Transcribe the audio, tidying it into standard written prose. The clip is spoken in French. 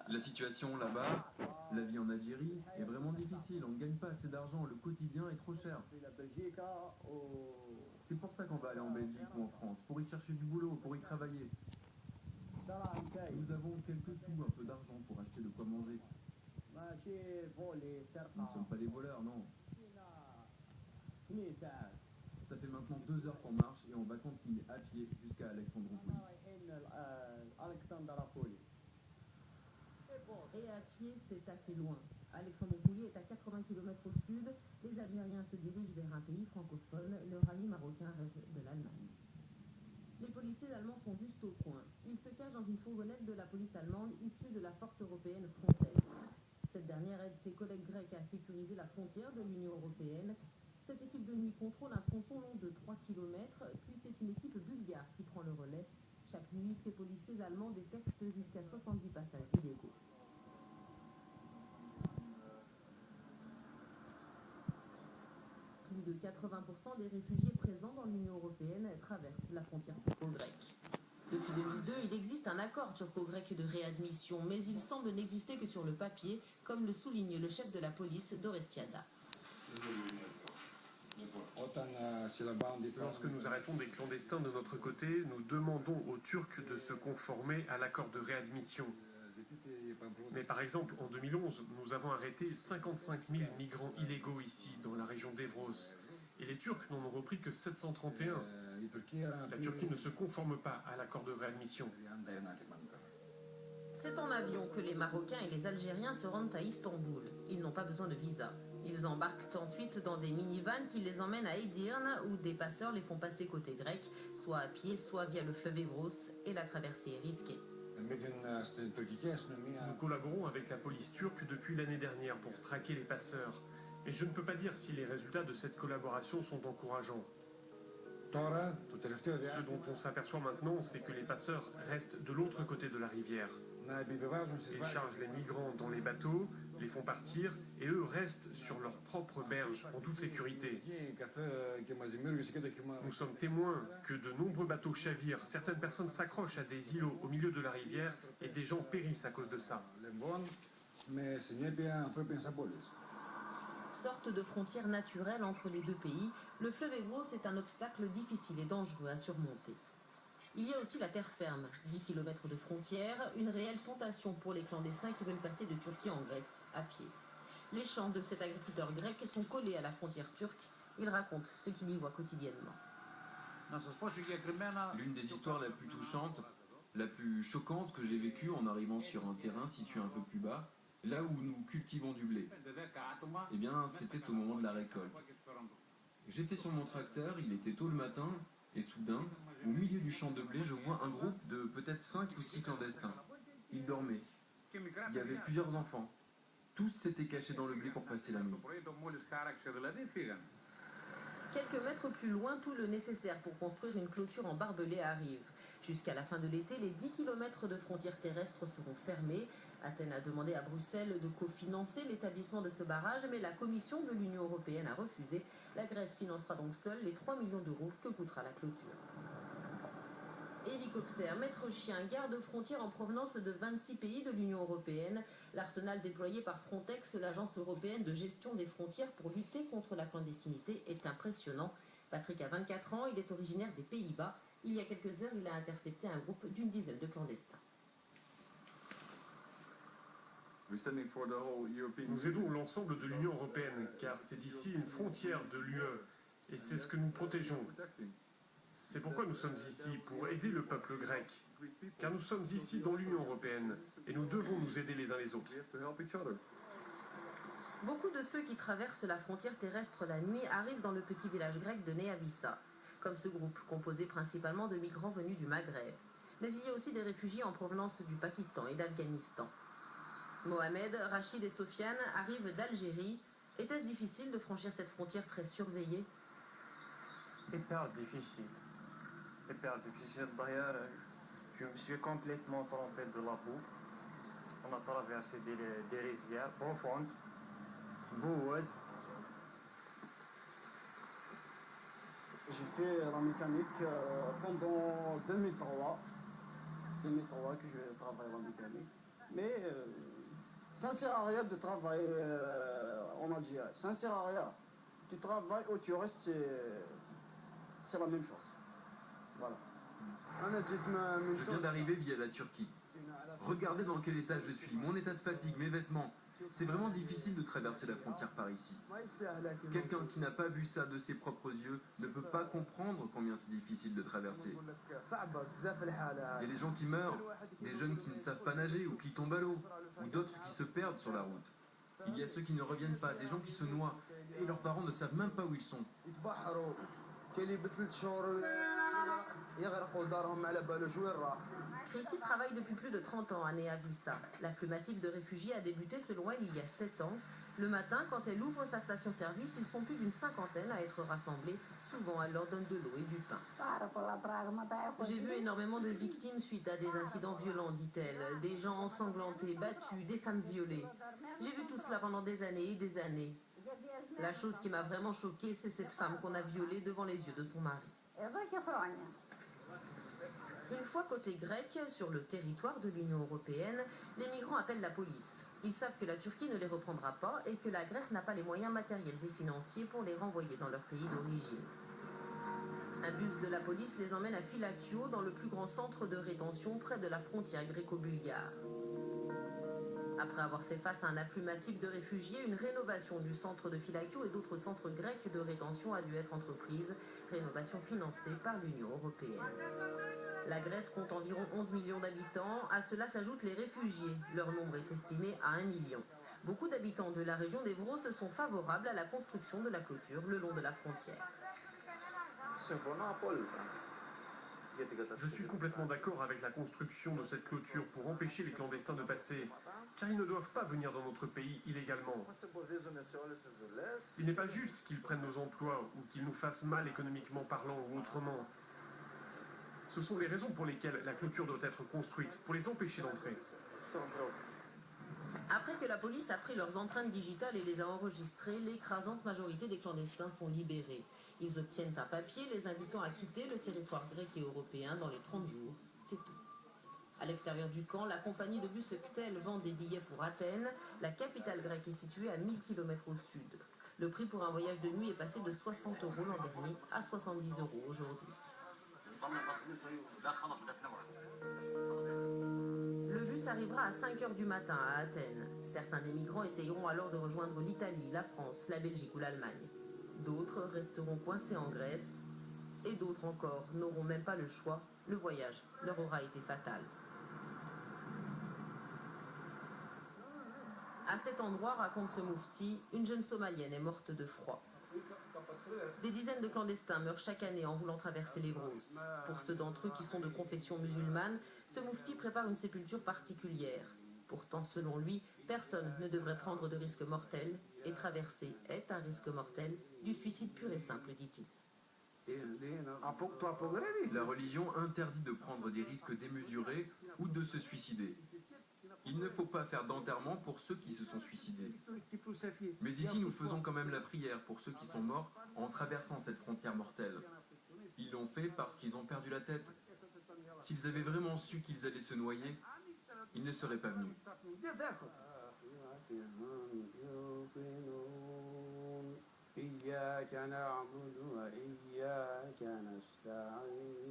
La situation là-bas, la vie en Algérie, est vraiment difficile. On ne gagne pas assez d'argent, le quotidien est trop cher. C'est pour ça qu'on va aller en Belgique ou en France, pour y chercher du boulot, pour y travailler. Nous avons quelques sous, un peu d'argent pour acheter de quoi manger. Nous ne sommes pas des voleurs, non. Ça fait maintenant 2 heures qu'on marche et on va continuer à pied jusqu'à Alexandroupolis. Et à pied, c'est assez loin. Alexandroupolis est à 80 km au sud. Les Algériens se dirigent vers un pays francophone. Leur ami marocain rêve de l'Allemagne. Les policiers allemands sont juste au coin. Ils se cachent dans une fourgonnette de la police allemande issue de la force européenne Frontex. Cette dernière aide ses collègues grecs à sécuriser la frontière de l'Union européenne. Cette équipe de nuit contrôle un tronçon long de 3 km, puis c'est une équipe bulgare qui prend le relais. Chaque nuit, ces policiers allemands détectent jusqu'à 70 passages illégaux. Plus de 80% des réfugiés présents dans l'Union européenne traversent la frontière turco-grecque. Depuis 2002, il existe un accord turco-grec de réadmission, mais il semble n'exister que sur le papier, comme le souligne le chef de la police d'Orestiada. Lorsque nous arrêtons des clandestins de notre côté, nous demandons aux Turcs de se conformer à l'accord de réadmission. Mais par exemple, en 2011, nous avons arrêté 55 000 migrants illégaux ici, dans la région d'Evros. Et les Turcs n'en ont repris que 731. La Turquie ne se conforme pas à l'accord de réadmission. C'est en avion que les Marocains et les Algériens se rendent à Istanbul. Ils n'ont pas besoin de visa. Ils embarquent ensuite dans des minivans qui les emmènent à Edirne, où des passeurs les font passer côté grec, soit à pied, soit via le fleuve Evros, et la traversée est risquée. Nous collaborons avec la police turque depuis l'année dernière pour traquer les passeurs. Et je ne peux pas dire si les résultats de cette collaboration sont encourageants. Ce dont on s'aperçoit maintenant, c'est que les passeurs restent de l'autre côté de la rivière. Ils chargent les migrants dans les bateaux, les font partir, et eux restent sur leur propre berge, en toute sécurité. Nous sommes témoins que de nombreux bateaux chavirent, certaines personnes s'accrochent à des îlots au milieu de la rivière, et des gens périssent à cause de ça. Sorte de frontière naturelle entre les deux pays, le fleuve Evros est un obstacle difficile et dangereux à surmonter. Il y a aussi la terre ferme, 10 km de frontière, une réelle tentation pour les clandestins qui veulent passer de Turquie en Grèce, à pied. Les champs de cet agriculteur grec sont collés à la frontière turque. Il raconte ce qu'il y voit quotidiennement. L'une des histoires la plus touchante, la plus choquante que j'ai vécue en arrivant sur un terrain situé un peu plus bas, là où nous cultivons du blé. Eh bien, c'était au moment de la récolte. J'étais sur mon tracteur, il était tôt le matin, et soudain, au milieu du champ de blé, je vois un groupe de peut-être 5 ou 6 clandestins. Ils dormaient. Il y avait plusieurs enfants. Tous s'étaient cachés dans le blé pour passer la nuit. Quelques mètres plus loin, tout le nécessaire pour construire une clôture en barbelé arrive. Jusqu'à la fin de l'été, les 10 km de frontières terrestres seront fermés. Athènes a demandé à Bruxelles de cofinancer l'établissement de ce barrage, mais la Commission de l'Union européenne a refusé. La Grèce financera donc seule les 3 millions d'euros que coûtera la clôture. Hélicoptères, maîtres chiens, gardes-frontières en provenance de 26 pays de l'Union européenne. L'arsenal déployé par Frontex, l'agence européenne de gestion des frontières pour lutter contre la clandestinité, est impressionnant. Patrick a 24 ans, il est originaire des Pays-Bas. Il y a quelques heures, il a intercepté un groupe d'une dizaine de clandestins. Nous aidons l'ensemble de l'Union européenne, car c'est ici une frontière de l'UE, et c'est ce que nous protégeons. C'est pourquoi nous sommes ici, pour aider le peuple grec, car nous sommes ici dans l'Union européenne, et nous devons nous aider les uns les autres. Beaucoup de ceux qui traversent la frontière terrestre la nuit arrivent dans le petit village grec de Neavissa, comme ce groupe composé principalement de migrants venus du Maghreb. Mais il y a aussi des réfugiés en provenance du Pakistan et d'Afghanistan. Mohamed, Rachid et Sofiane arrivent d'Algérie. Était-ce difficile de franchir cette frontière très surveillée? Hyper difficile. D'ailleurs, je me suis complètement trompé de la boue. On a traversé des rivières profondes, boueuses. J'ai fait la mécanique pendant 2003 que je travaille en mécanique. Mais Ça ne sert à rien de travailler en Algérie. Ça ne sert à rien. Tu travailles ou tu restes, c'est la même chose. Voilà. Je viens d'arriver via la Turquie. Regardez dans quel état je suis, mon état de fatigue, mes vêtements. C'est vraiment difficile de traverser la frontière par ici. Quelqu'un qui n'a pas vu ça de ses propres yeux ne peut pas comprendre combien c'est difficile de traverser. Il y a des gens qui meurent, des jeunes qui ne savent pas nager ou qui tombent à l'eau, ou d'autres qui se perdent sur la route. Il y a ceux qui ne reviennent pas, des gens qui se noient, et leurs parents ne savent même pas où ils sont. Chrissy travaille depuis plus de 30 ans à Nea Vissa. L'afflux massif de réfugiés a débuté selon elle il y a 7 ans. Le matin, quand elle ouvre sa station-service, ils sont plus d'une cinquantaine à être rassemblés. Souvent, elle leur donne de l'eau et du pain. J'ai vu énormément de victimes suite à des incidents violents, dit-elle. Des gens ensanglantés, battus, des femmes violées. J'ai vu tout cela pendant des années et des années. La chose qui m'a vraiment choquée, c'est cette femme qu'on a violée devant les yeux de son mari. Une fois côté grec, sur le territoire de l'Union européenne, les migrants appellent la police. Ils savent que la Turquie ne les reprendra pas et que la Grèce n'a pas les moyens matériels et financiers pour les renvoyer dans leur pays d'origine. Un bus de la police les emmène à Fylakio, dans le plus grand centre de rétention près de la frontière gréco-bulgare. Après avoir fait face à un afflux massif de réfugiés, une rénovation du centre de Fylakio et d'autres centres grecs de rétention a dû être entreprise, rénovation financée par l'Union européenne. La Grèce compte environ 11 millions d'habitants, à cela s'ajoutent les réfugiés. Leur nombre est estimé à 1 million. Beaucoup d'habitants de la région d'Evros sont favorables à la construction de la clôture le long de la frontière. Je suis complètement d'accord avec la construction de cette clôture pour empêcher les clandestins de passer, car ils ne doivent pas venir dans notre pays illégalement. Il n'est pas juste qu'ils prennent nos emplois ou qu'ils nous fassent mal économiquement parlant ou autrement. Ce sont les raisons pour lesquelles la clôture doit être construite, pour les empêcher d'entrer. Après que la police a pris leurs empreintes digitales et les a enregistrées, l'écrasante majorité des clandestins sont libérés. Ils obtiennent un papier les invitant à quitter le territoire grec et européen dans les 30 jours. C'est tout. À l'extérieur du camp, la compagnie de bus Ktel vend des billets pour Athènes. La capitale grecque est située à 1000 km au sud. Le prix pour un voyage de nuit est passé de 60 € l'an dernier à 70 € aujourd'hui. Le bus arrivera à 5 h du matin à Athènes. Certains des migrants essayeront alors de rejoindre l'Italie, la France, la Belgique ou l'Allemagne. D'autres resteront coincés en Grèce. Et d'autres encore n'auront même pas le choix. Le voyage leur aura été fatal. À cet endroit, raconte ce moufti, une jeune Somalienne est morte de froid. Des dizaines de clandestins meurent chaque année en voulant traverser l'Evros. Pour ceux d'entre eux qui sont de confession musulmane, ce moufti prépare une sépulture particulière. Pourtant, selon lui, personne ne devrait prendre de risque mortel, et traverser est un risque mortel, du suicide pur et simple, dit-il. La religion interdit de prendre des risques démesurés ou de se suicider. Il ne faut pas faire d'enterrement pour ceux qui se sont suicidés. Mais ici, nous faisons quand même la prière pour ceux qui sont morts en traversant cette frontière mortelle. Ils l'ont fait parce qu'ils ont perdu la tête. S'ils avaient vraiment su qu'ils allaient se noyer, ils ne seraient pas venus. إياك نعبد وإياك نستعين